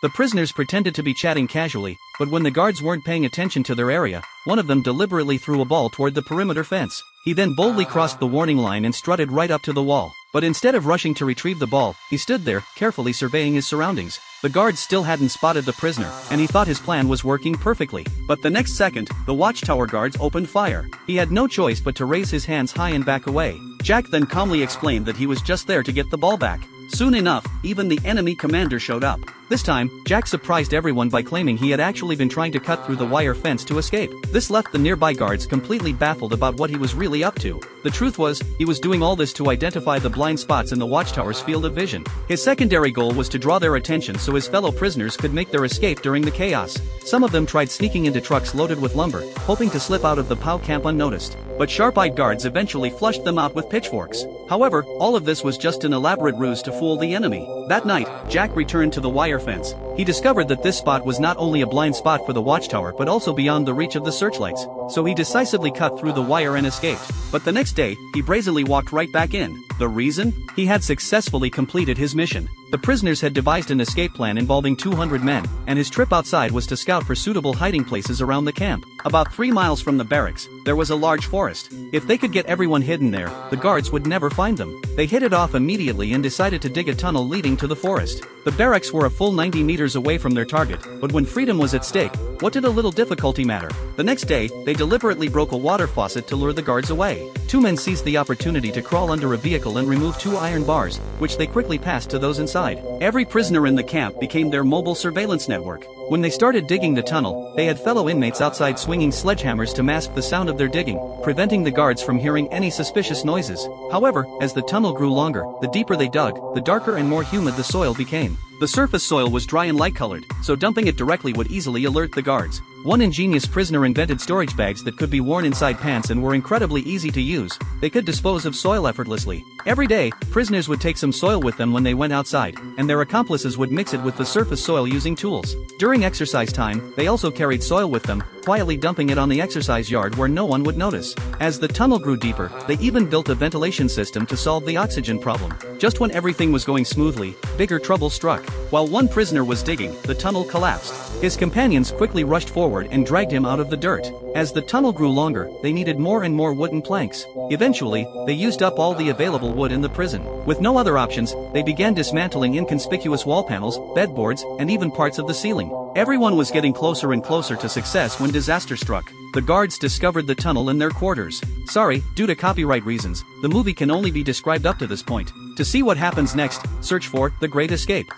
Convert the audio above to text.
The prisoners pretended to be chatting casually, but when the guards weren't paying attention to their area, one of them deliberately threw a ball toward the perimeter fence. He then boldly crossed the warning line and strutted right up to the wall. But instead of rushing to retrieve the ball, he stood there, carefully surveying his surroundings. The guards still hadn't spotted the prisoner, and he thought his plan was working perfectly. But the next second, the watchtower guards opened fire. He had no choice but to raise his hands high and back away. Jack then calmly explained that he was just there to get the ball back. Soon enough, even the enemy commander showed up. This time, Jack surprised everyone by claiming he had actually been trying to cut through the wire fence to escape. This left the nearby guards completely baffled about what he was really up to. The truth was, he was doing all this to identify the blind spots in the watchtower's field of vision. His secondary goal was to draw their attention so his fellow prisoners could make their escape during the chaos. Some of them tried sneaking into trucks loaded with lumber, hoping to slip out of the POW camp unnoticed. But sharp-eyed guards eventually flushed them out with pitchforks. However, all of this was just an elaborate ruse to fool the enemy. That night, Jack returned to the wire fence. He discovered that this spot was not only a blind spot for the watchtower but also beyond the reach of the searchlights, so he decisively cut through the wire and escaped. But the next day, he brazenly walked right back in. The reason? He had successfully completed his mission. The prisoners had devised an escape plan involving 200 men, and his trip outside was to scout for suitable hiding places around the camp. About 3 miles from the barracks, there was a large forest. If they could get everyone hidden there, the guards would never find them. They hit it off immediately and decided to dig a tunnel leading to the forest. The barracks were a full 90 meters away from their target, but when freedom was at stake, what did a little difficulty matter? The next day, they deliberately broke a water faucet to lure the guards away. 2 men seized the opportunity to crawl under a vehicle and remove 2 iron bars, which they quickly passed to those inside. Every prisoner in the camp became their mobile surveillance network. When they started digging the tunnel, they had fellow inmates outside swinging sledgehammers to mask the sound of their digging, preventing the guards from hearing any suspicious noises. However, as the tunnel grew longer, the deeper they dug, the darker and more humid the soil became. The surface soil was dry and light-colored, so dumping it directly would easily alert the guards. One ingenious prisoner invented storage bags that could be worn inside pants and were incredibly easy to use. They could dispose of soil effortlessly. Every day, prisoners would take some soil with them when they went outside, and their accomplices would mix it with the surface soil using tools. During exercise time, they also carried soil with them, quietly dumping it on the exercise yard where no one would notice. As the tunnel grew deeper, they even built a ventilation system to solve the oxygen problem. Just when everything was going smoothly, bigger trouble struck. While one prisoner was digging, the tunnel collapsed. His companions quickly rushed forward and dragged him out of the dirt. As the tunnel grew longer, they needed more and more wooden planks. Eventually, they used up all the available wood in the prison. With no other options, they began dismantling inconspicuous wall panels, bedboards, and even parts of the ceiling. Everyone was getting closer and closer to success when disaster struck. The guards discovered the tunnel in their quarters. Sorry, due to copyright reasons, the movie can only be described up to this point. To see what happens next, search for The Great Escape.